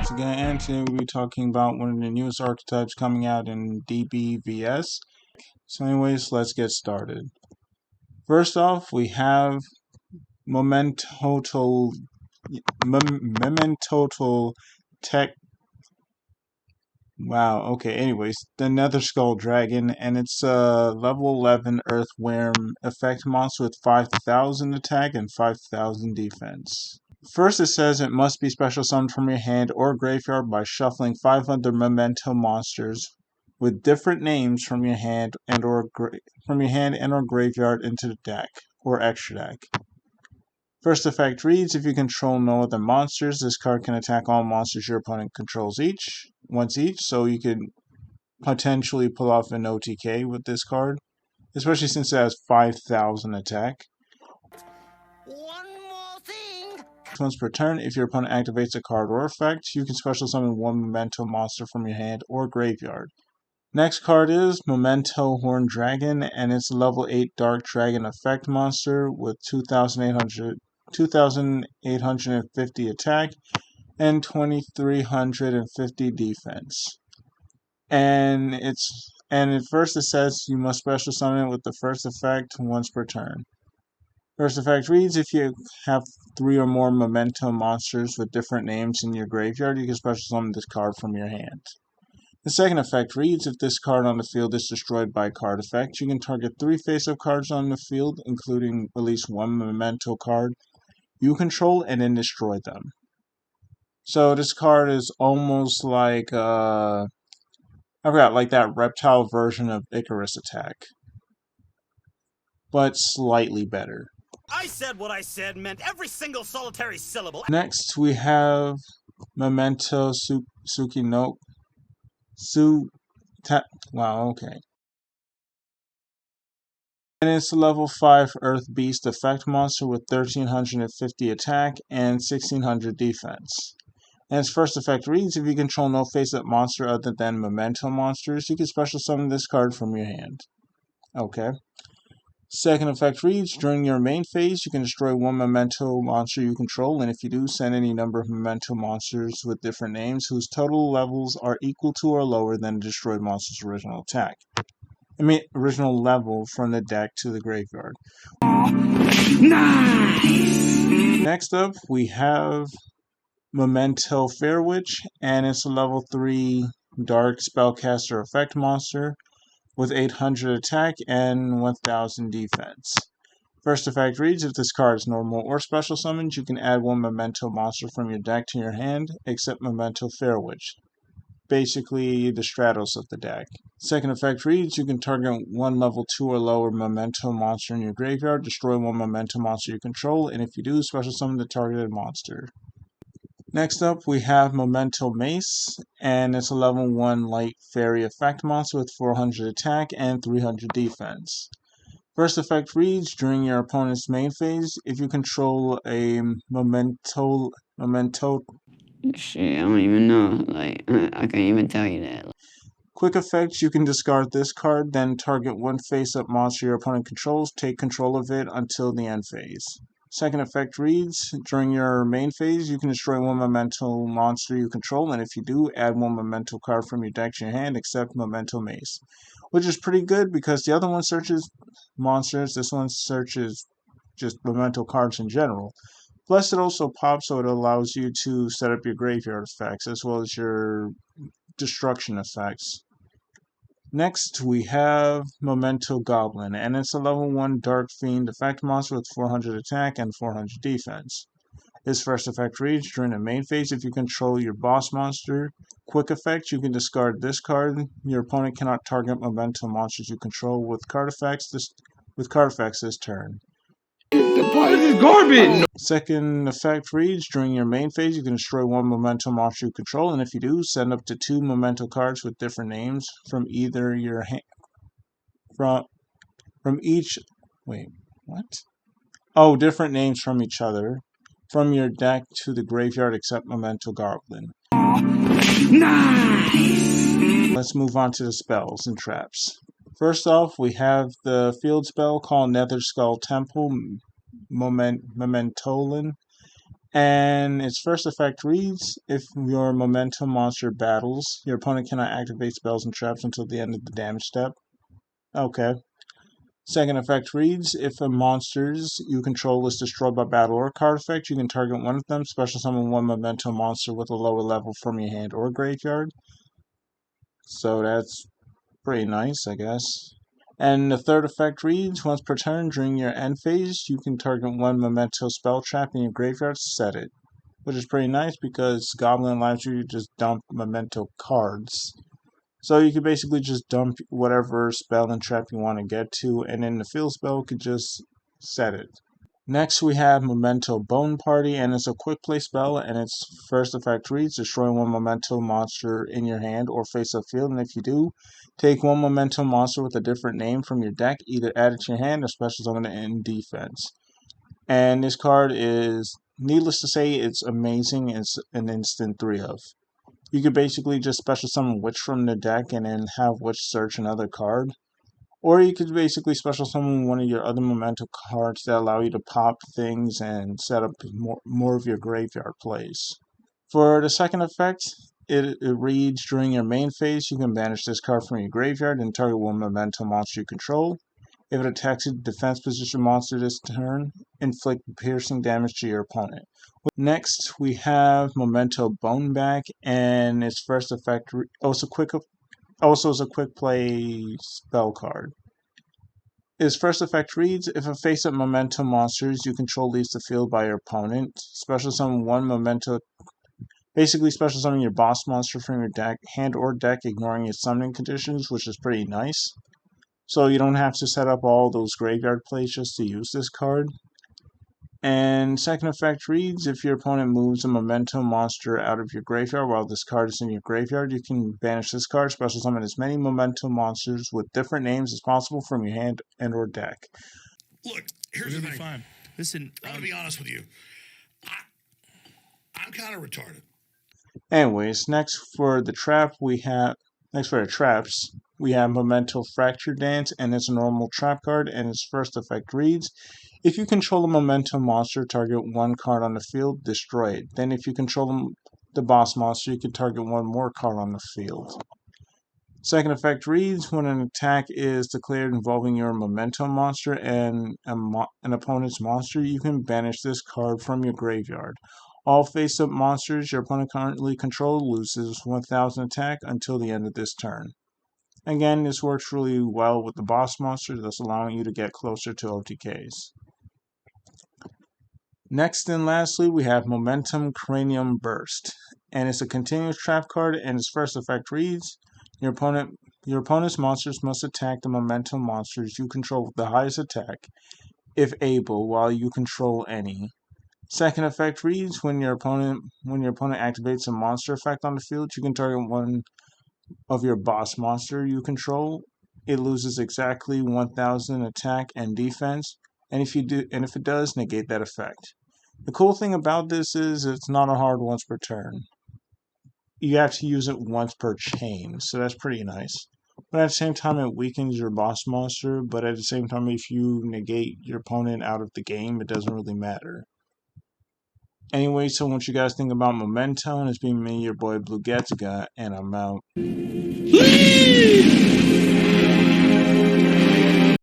Again, and today we'll be talking about one of the newest archetypes coming out in DBVS. So anyways, let's get started. First off, we have Mementos Tech. Wow, okay, anyways, the Nether Skull Dragon, and it's a level 11 Earthworm effect monster with 5,000 attack and 5,000 defense. First, it says it must be special summoned from your hand or graveyard by shuffling 5 other memento monsters with different names from your hand and or graveyard into the deck or extra deck. First effect reads: if you control no other monsters, this card can attack all monsters your opponent controls once each. So you could potentially pull off an OTK with this card, especially since it has 5,000 attack. Once per turn, if your opponent activates a card or effect, you can special summon one memento monster from your hand or graveyard. Next card is Memento Horn Dragon, and it's a level 8 Dark Dragon effect monster with 2,850 attack and 2,350 defense. And at first it says you must special summon it with the first effect once per turn. First effect reads: if you have 3 or more memento monsters with different names in your graveyard, you can special summon this card from your hand. The second effect reads: if this card on the field is destroyed by card effect, you can target 3 face-up cards on the field, including at least 1 memento card you control, and then destroy them. So this card is almost like I forgot, like that reptile version of Icarus attack, but slightly better. I said what I said meant every single solitary syllable. Next, we have Memento Tsukino. Wow, okay. And it's a level 5 Earth Beast effect monster with 1,350 attack and 1,600 defense. And its first effect reads: if you control no face-up monster other than memento monsters, you can special summon this card from your hand. Okay. Second effect reads: during your main phase, you can destroy 1 memento monster you control, and if you do, send any number of memento monsters with different names whose total levels are equal to or lower than the destroyed monster's original level from the deck to the graveyard. Nice! Next up, we have Memento Fairwitch, and it's a level 3 Dark Spellcaster effect monster with 800 attack and 1,000 defense. First effect reads: if this card is normal or special summoned, you can add 1 memento monster from your deck to your hand, except Memento Fairwitch, basically the Stratos of the deck. Second effect reads: you can target 1 level 2 or lower memento monster in your graveyard, destroy 1 memento monster you control, and if you do, special summon the targeted monster. Next up, we have Memento Mace, and it's a level 1 light fairy effect monster with 400 attack and 300 defense. First effect reads: during your opponent's main phase, if you control a memento. Shit, I don't even know. Like, I can't even tell you that. Quick effects: you can discard this card, then target 1 face-up monster your opponent controls, take control of it until the end phase. Second effect reads: during your main phase, you can destroy 1 memento monster you control, and if you do, add 1 memento card from your deck to your hand, except Memento Mace. Which is pretty good because the other one searches monsters, this one searches just memento cards in general. Plus, it also pops, so it allows you to set up your graveyard effects as well as your destruction effects. Next, we have Memento Goblin, and it's a level 1 Dark Fiend effect monster with 400 attack and 400 defense. Its first effect reads: during the main phase, if you control your boss monster, quick effect, you can discard this card. Your opponent cannot target memento monsters you control with card effects this turn. This is garbage! Second effect reads: during your main phase, you can destroy 1 memento monster you control, and if you do, send up to 2 memento cards with different names from either your hand. Different names from each other from your deck to the graveyard, except Memento Goblin. Nice! Let's move on to the spells and traps. First off, we have the field spell called Nether Skull Temple Mementolin. And its first effect reads, if your momentum monster battles, your opponent cannot activate spells and traps until the end of the damage step. Okay. Second effect reads, if a monsters you control is destroyed by battle or card effect, you can target one of them, special summon one momentum monster with a lower level from your hand or graveyard. So that's pretty nice, I guess. And the third effect reads, once per turn during your end phase, you can target one memento spell trap in your graveyard to set it. Which is pretty nice because Goblin allows you to just dump memento cards. So you could basically just dump whatever spell and trap you want to get to, and then the field spell could just set it. Next we have Memento Bone Party, and it's a quick play spell, and its first effect reads, destroy one memento monster in your hand or face up field, and if you do, take one memento monster with a different name from your deck, either add it to your hand or special summon it in defense. And this card is, needless to say, it's amazing. It's an instant 3 of. You could basically just special summon Witch from the deck and then have Witch search another card. Or you could basically special summon one of your other memento cards that allow you to pop things and set up more of your graveyard plays. For the second effect, it reads, during your main phase, you can banish this card from your graveyard and target one memento monster you control. If it attacks a defense position monster this turn, inflict piercing damage to your opponent. Next, we have Memento Boneback, and its first effect also is a quick play spell card. Its first effect reads, if a face-up Memento monsters you control leaves the field by your opponent, special summon one Memento. Basically, special summon your boss monster from your deck, hand or deck, ignoring its summoning conditions, which is pretty nice. So you don't have to set up all those graveyard plays just to use this card. And second effect reads, if your opponent moves a memento monster out of your graveyard while this card is in your graveyard, you can banish this card, special summon as many memento monsters with different names as possible from your hand and or deck. Look, here's the thing. Fine. Listen, I'm gonna be honest with you. I'm kind of retarded. Anyways, next for the traps, we have Memento Fracture Dance, and it's a normal trap card, and its first effect reads, if you control a Memento monster, target one card on the field, destroy it. Then if you control the boss monster, you can target one more card on the field. Second effect reads, when an attack is declared involving your Memento monster and an opponent's monster, you can banish this card from your graveyard. All face-up monsters your opponent currently controls loses 1000 attack until the end of this turn. Again, this works really well with the boss monster, thus allowing you to get closer to OTKs. Next and lastly, we have Momentum Cranium Burst, and it's a continuous trap card, and its first effect reads, your opponent's monsters must attack the Momentum monsters you control with the highest attack, if able, while you control any. Second effect reads, when your opponent activates a monster effect on the field, you can target one of your boss monster you control. It loses exactly 1000 attack and defense, and if it does, negate that effect. The cool thing about this is it's not a hard once per turn. You have to use it once per chain, so that's pretty nice. But at the same time, it weakens your boss monster, but at the same time, if you negate your opponent out of the game, it doesn't really matter. Anyway, so what you guys think about Memento, and it's been me, your boy Blue Getsuga, and I'm out.